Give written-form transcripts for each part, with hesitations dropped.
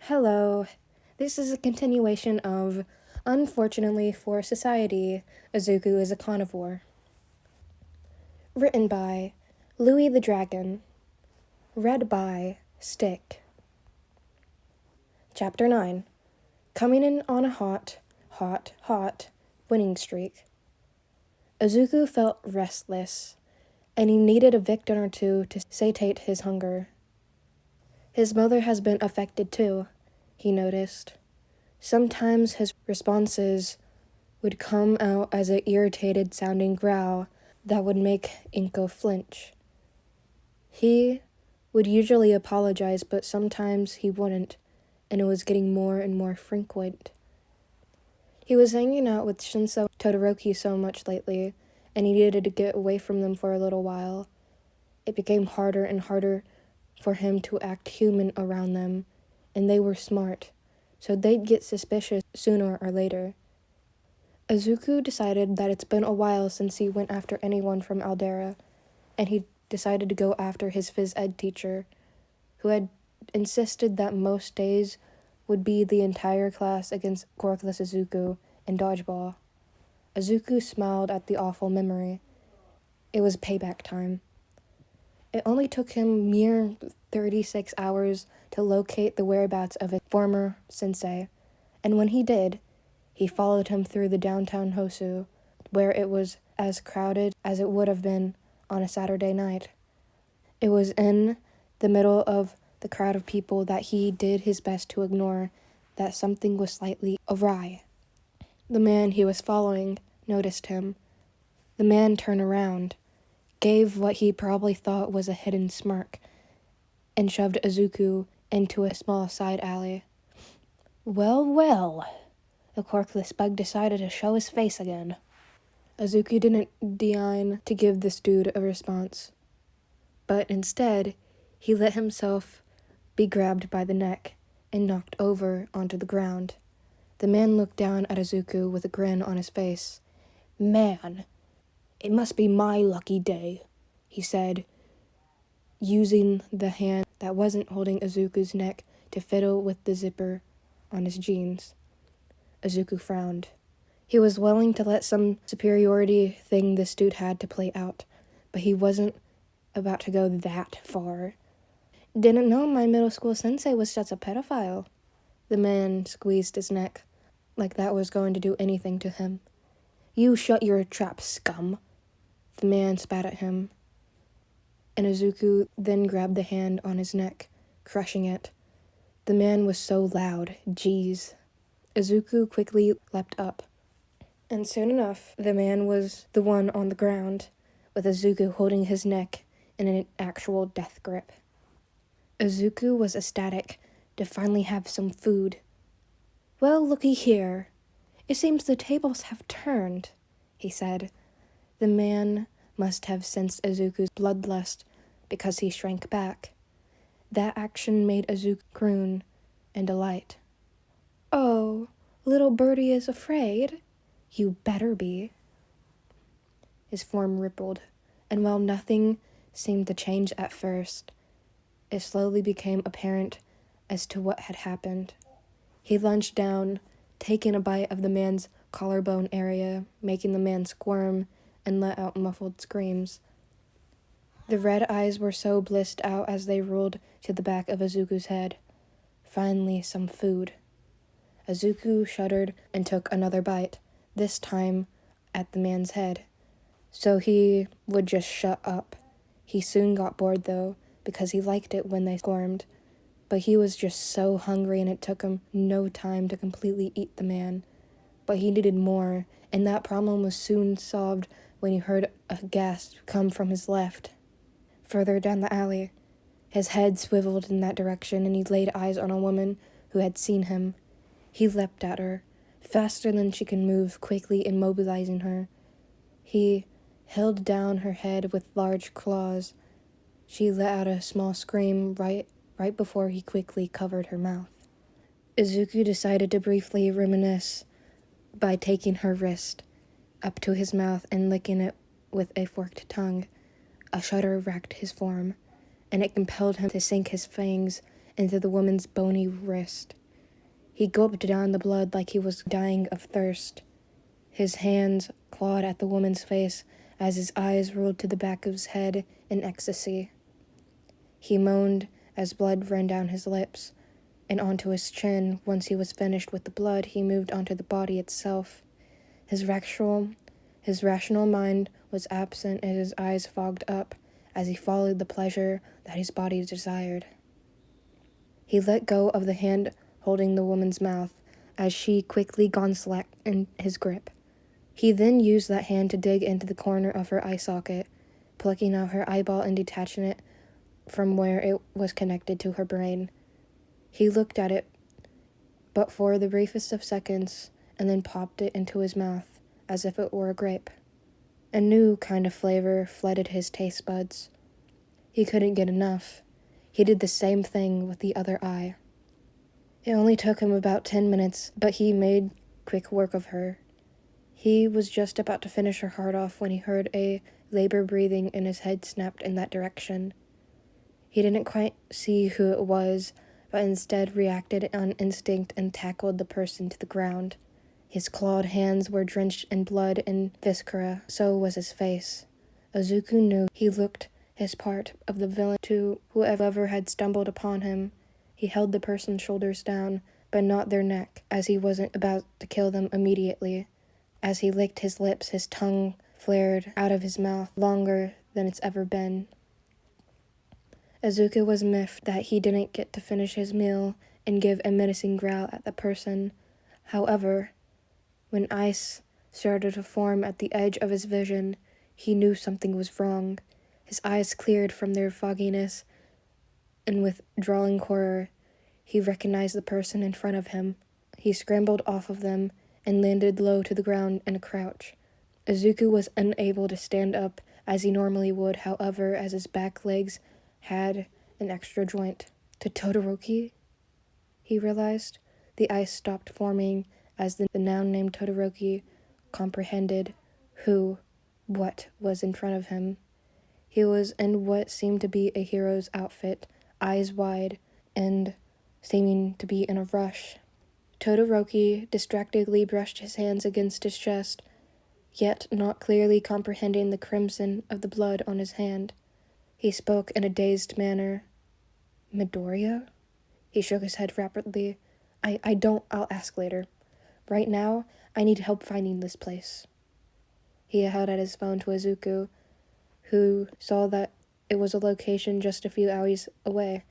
Hello. This is a continuation of Unfortunately for Society, Izuku is a Carnivore. Written by LouieTheDragon. Read by Stick. Chapter 9. Coming in on a hot winning streak. Izuku felt restless, and he needed a victim or two to satiate his hunger. His mother has been affected too, he noticed. Sometimes his responses would come out as an irritated-sounding growl that would make Inko flinch. He would usually apologize, but sometimes he wouldn't, and it was getting more and more frequent. He was hanging out with Shinso Todoroki so much lately, and he needed to get away from them for a little while. It became harder and harder for him to act human around them, and they were smart, so they'd get suspicious sooner or later. Izuku decided that it's been a while since he went after anyone from Aldera, and he decided to go after his phys ed teacher, who had insisted that most days would be the entire class against Corkless Izuku in dodgeball. Izuku smiled at the awful memory. It was payback time. It only took him mere 36 hours to locate the whereabouts of his former sensei, and when he did, he followed him through the downtown Hosu, where it was as crowded as it would have been on a Saturday night. It was in the middle of the crowd of people that he did his best to ignore that something was slightly awry. The man he was following noticed him. The man turned around, gave what he probably thought was a hidden smirk, and shoved Izuku into a small side alley. Well, the corkless bug decided to show his face again. Izuku didn't deign to give this dude a response, but instead, he let himself be grabbed by the neck and knocked over onto the ground. The man looked down at Izuku with a grin on his face. "Man, it must be my lucky day," he said, using the hand that wasn't holding Izuku's neck to fiddle with the zipper on his jeans. Izuku frowned. He was willing to let some superiority thing this dude had to play out, but he wasn't about to go that far. "Didn't know my middle school sensei was such a pedophile." The man squeezed his neck, like that was going to do anything to him. "You shut your trap, scum." The man spat at him, and Izuku then grabbed the hand on his neck, crushing it. The man was so loud, jeez. Izuku quickly leapt up, and soon enough, the man was the one on the ground, with Izuku holding his neck in an actual death grip. Izuku was ecstatic to finally have some food. "Well, looky here. It seems the tables have turned," he said. The man must have sensed Izuku's bloodlust because he shrank back. That action made Izuku croon in delight. "Oh, little birdie is afraid? You better be." His form rippled, and while nothing seemed to change at first, it slowly became apparent as to what had happened. He lunged down, taking a bite of the man's collarbone area, making the man squirm and let out muffled screams. The red eyes were so blissed out as they rolled to the back of Izuku's head. Finally, some food. Izuku shuddered and took another bite, this time at the man's head, so he would just shut up. He soon got bored, though, because he liked it when they squirmed, but he was just so hungry and it took him no time to completely eat the man. But he needed more, and that problem was soon solved when he heard a gasp come from his left. Further down the alley, his head swiveled in that direction, and he laid eyes on a woman who had seen him. He leapt at her, faster than she could move, quickly immobilizing her. He held down her head with large claws. She let out a small scream right before he quickly covered her mouth. Izuku decided to briefly reminisce by taking her wrist up to his mouth and licking it with a forked tongue. A shudder racked his form, and it compelled him to sink his fangs into the woman's bony wrist. He gulped down the blood like he was dying of thirst. His hands clawed at the woman's face as his eyes rolled to the back of his head in ecstasy. He moaned as blood ran down his lips and onto his chin. Once he was finished with the blood, he moved onto the body itself. His rational mind was absent and his eyes fogged up as he followed the pleasure that his body desired. He let go of the hand holding the woman's mouth as she quickly gone slack in his grip. He then used that hand to dig into the corner of her eye socket, plucking out her eyeball and detaching it from where it was connected to her brain. He looked at it, but for the briefest of seconds, and then popped it into his mouth as if it were a grape. A new kind of flavor flooded his taste buds. He couldn't get enough. He did the same thing with the other eye. It only took him about 10 minutes, but he made quick work of her. He was just about to finish her heart off when he heard a labor breathing and his head snapped in that direction. He didn't quite see who it was, but instead reacted on instinct and tackled the person to the ground. His clawed hands were drenched in blood and viscera, so was his face. Izuku knew he looked his part of the villain to whoever had stumbled upon him. He held the person's shoulders down, but not their neck, as he wasn't about to kill them immediately. As he licked his lips, his tongue flared out of his mouth longer than it's ever been. Izuku was miffed that he didn't get to finish his meal and give a menacing growl at the person. However, when ice started to form at the edge of his vision, he knew something was wrong. His eyes cleared from their fogginess, and with drawling horror, he recognized the person in front of him. He scrambled off of them and landed low to the ground in a crouch. Izuku was unable to stand up as he normally would, however, as his back legs had an extra joint. To Todoroki, he realized. The ice stopped forming as the now named Todoroki comprehended what was in front of him. He was in what seemed to be a hero's outfit, eyes wide, and seeming to be in a rush. Todoroki distractedly brushed his hands against his chest, yet not clearly comprehending the crimson of the blood on his hand. He spoke in a dazed manner. "Midoriya?" He shook his head rapidly. I'll ask later. Right now, I need help finding this place." He held out his phone to Izuku, who saw that it was a location just a few hours away.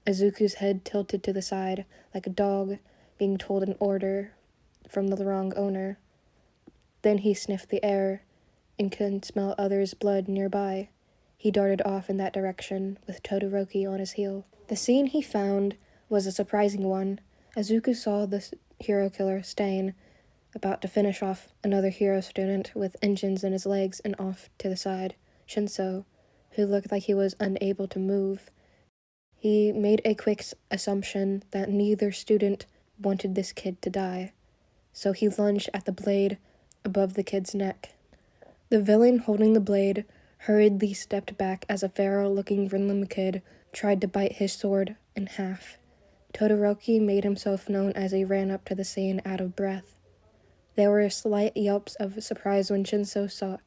Izuku's head tilted to the side, like a dog being told an order from the wrong owner. Then he sniffed the air and could smell others' blood nearby. He darted off in that direction, with Todoroki on his heel. The scene he found was a surprising one. Izuku saw the hero killer, Stain, about to finish off another hero student with engines in his legs, and off to the side, Shinso, who looked like he was unable to move. He made a quick assumption that neither student wanted this kid to die, so he lunged at the blade above the kid's neck. The villain holding the blade hurriedly stepped back as a feral-looking Vinland kid tried to bite his sword in half. Todoroki made himself known as he ran up to the scene out of breath. There were slight yelps of surprise when Shinso saw,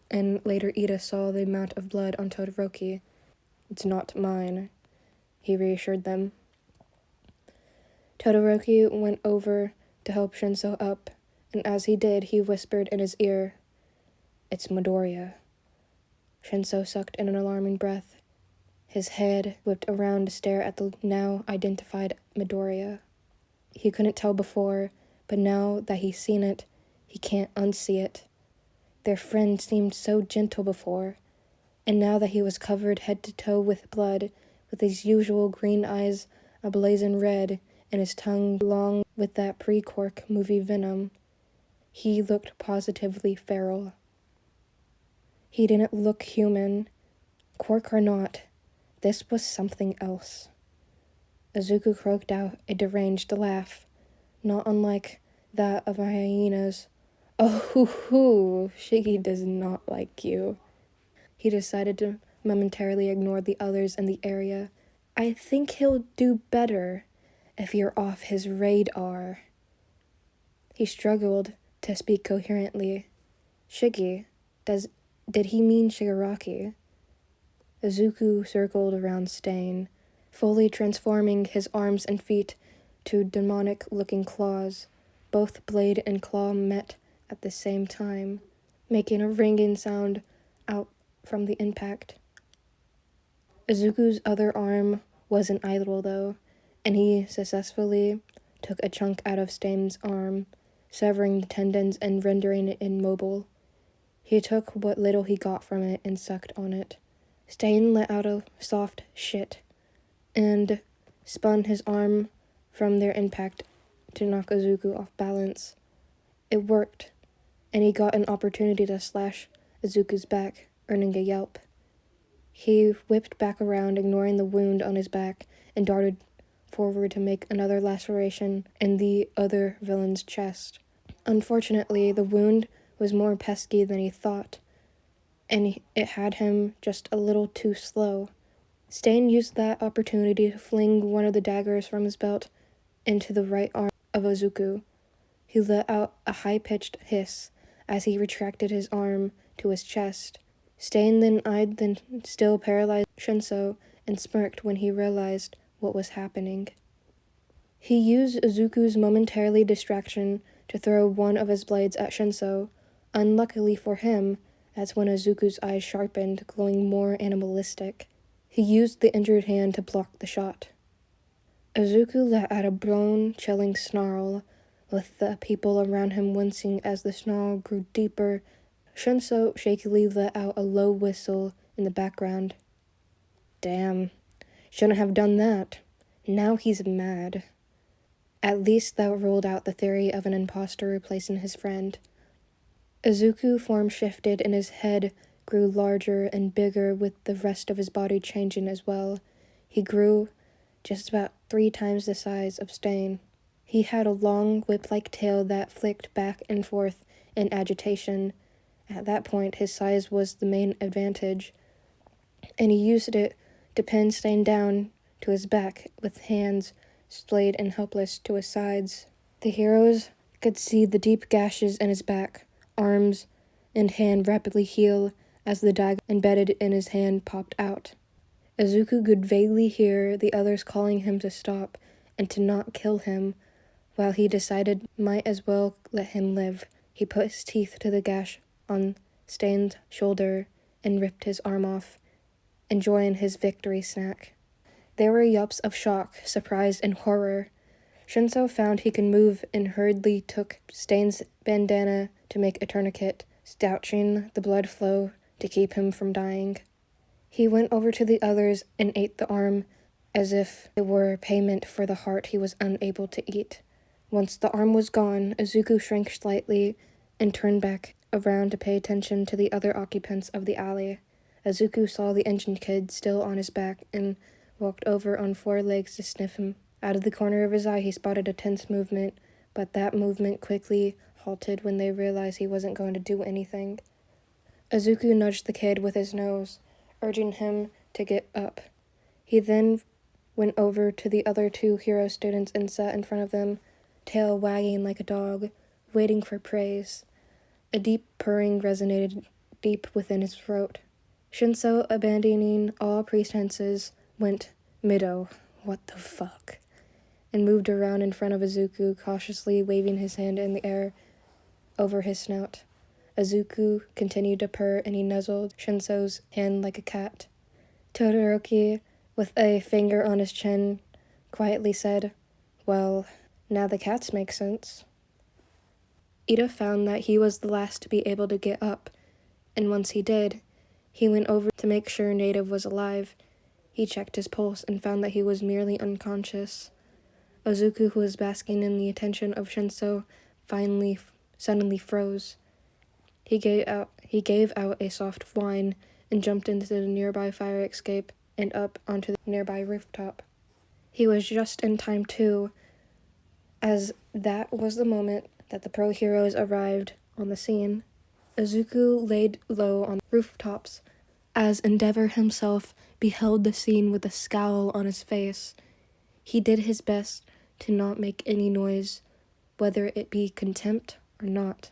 and later Ida saw the amount of blood on Todoroki. "It's not mine," he reassured them. Todoroki went over to help Shinso up, and as he did, he whispered in his ear, "It's Midoriya." Shinso sucked in an alarming breath. His head whipped around to stare at the now identified Midoriya. He couldn't tell before, but now that he's seen it, he can't unsee it. Their friend seemed so gentle before, and now that he was covered head to toe with blood, with his usual green eyes ablazing red, and his tongue long with that pre-Quark movie venom, he looked positively feral. He didn't look human. Quark or not, this was something else. Izuku croaked out a deranged laugh, not unlike that of a hyena's. "Oh, hoo, Shiggy does not like you." He decided to momentarily ignore the others in the area I think he'll do better if you're off his radar. He struggled to speak coherently. Shiggy, did he mean Shigaraki? Izuku circled around Stain, fully transforming his arms and feet to demonic-looking claws. Both blade and claw met at the same time, making a ringing sound out from the impact. Izuku's other arm wasn't idle, though, and he successfully took a chunk out of Stain's arm, severing the tendons and rendering it immobile. He took what little he got from it and sucked on it. Stain let out a soft shit and spun his arm from their impact to knock Izuku off balance. It worked, and he got an opportunity to slash Izuku's back, earning a yelp. He whipped back around, ignoring the wound on his back, and darted forward to make another laceration in the other villain's chest. Unfortunately, the wound was more pesky than he thought, and it had him just a little too slow. Stain used that opportunity to fling one of the daggers from his belt into the right arm of Izuku. He let out a high-pitched hiss as he retracted his arm to his chest. Stain then eyed the still paralyzed Shinso and smirked when he realized what was happening. He used Izuku's momentary distraction to throw one of his blades at Shinso. Unluckily for him, that's when Izuku's eyes sharpened, glowing more animalistic. He used the injured hand to block the shot. Izuku let out a bone-chilling snarl, with the people around him wincing as the snarl grew deeper. Shinso shakily let out a low whistle in the background. Damn, shouldn't have done that. Now he's mad. At least that ruled out the theory of an imposter replacing his friend. Izuku form shifted and his head grew larger and bigger, with the rest of his body changing as well. He grew just about 3 times the size of Stain. He had a long whip-like tail that flicked back and forth in agitation. At that point, his size was the main advantage, and he used it to pin Stain down to his back with hands splayed and helpless to his sides. The heroes could see the deep gashes in his back, arms, and hand rapidly heal as the dagger embedded in his hand popped out. Izuku could vaguely hear the others calling him to stop and to not kill him, while he decided might as well let him live. He put his teeth to the gash on Stain's shoulder and ripped his arm off, enjoying his victory snack. There were yelps of shock, surprise, and horror. Shinso found he could move and hurriedly took Stain's bandana to make a tourniquet, stauching the blood flow to keep him from dying. He went over to the others and ate the arm as if it were payment for the heart he was unable to eat. Once the arm was gone, Izuku shrank slightly and turned back around to pay attention to the other occupants of the alley. Izuku saw the engine kid still on his back and walked over on 4 legs to sniff him. Out of the corner of his eye, he spotted a tense movement, but that movement quickly halted when they realized he wasn't going to do anything. Izuku nudged the kid with his nose, urging him to get up. He then went over to the other 2 hero students and sat in front of them, tail wagging like a dog, waiting for praise. A deep purring resonated deep within his throat. Shinso, abandoning all pretenses, went Mido, what the fuck, and moved around in front of Izuku, cautiously waving his hand in the air over his snout. Izuku continued to purr, and he nuzzled Shinso's hand like a cat. Todoroki, with a finger on his chin, quietly said, "Well, now the cats make sense." Ida found that he was the last to be able to get up, and once he did, he went over to make sure Native was alive. He checked his pulse and found that he was merely unconscious. Izuku, who was basking in the attention of Shinso, suddenly froze. He gave out a soft whine and jumped into the nearby fire escape and up onto the nearby rooftop. He was just in time too, as that was the moment that the pro heroes arrived on the scene. Izuku laid low on the rooftops, As Endeavor himself beheld the scene with a scowl on his face, he did his best to not make any noise, whether it be contempt or not.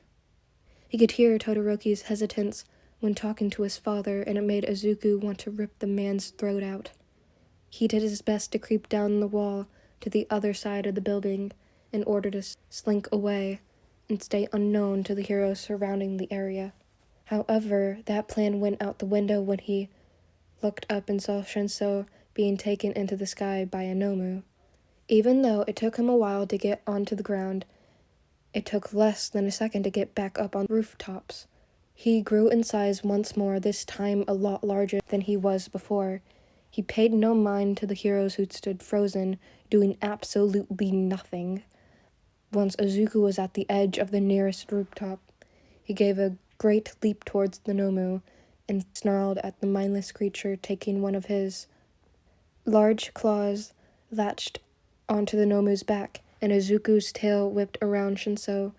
He could hear Todoroki's hesitance when talking to his father, and it made Izuku want to rip the man's throat out. He did his best to creep down the wall to the other side of the building in order to slink away and stay unknown to the heroes surrounding the area. However, that plan went out the window when he looked up and saw Shinso being taken into the sky by a Nomu. Even though it took him a while to get onto the ground, it took less than a second to get back up on rooftops. He grew in size once more, this time a lot larger than he was before. He paid no mind to the heroes who stood frozen, doing absolutely nothing. Once Izuku was at the edge of the nearest rooftop, he gave a great leap towards the Nomu and snarled at the mindless creature, taking one of his large claws latched onto the Nomu's back, and Izuku's tail whipped around Shinso,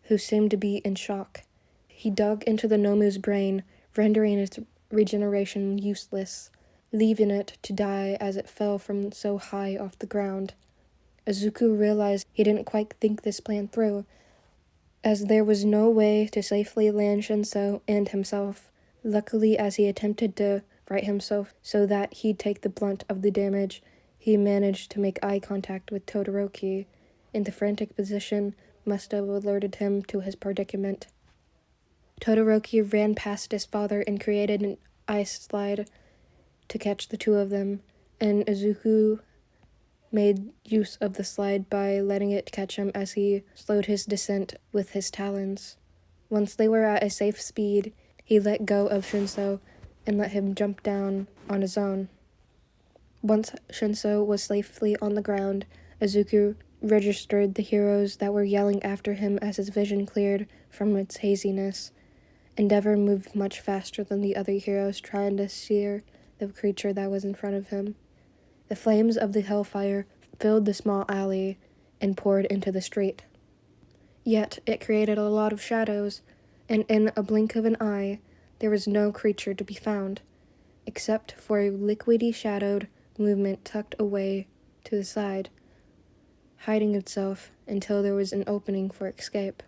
who seemed to be in shock. He dug into the Nomu's brain, rendering its regeneration useless, leaving it to die as it fell from so high off the ground. Izuku realized he didn't quite think this plan through, as there was no way to safely land Shinso and himself. Luckily, as he attempted to right himself so that he'd take the brunt of the damage, he managed to make eye contact with Todoroki, and the frantic position must have alerted him to his predicament. Todoroki ran past his father and created an ice slide to catch the two of them, and Izuku made use of the slide by letting it catch him as he slowed his descent with his talons. Once they were at a safe speed, he let go of Shinso and let him jump down on his own. Once Shinso was safely on the ground, Izuku registered the heroes that were yelling after him as his vision cleared from its haziness. Endeavor moved much faster than the other heroes, trying to steer the creature that was in front of him. The flames of the hellfire filled the small alley and poured into the street. Yet it created a lot of shadows, and in a blink of an eye, there was no creature to be found, except for a liquidy shadowed movement tucked away to the side, hiding itself until there was an opening for escape.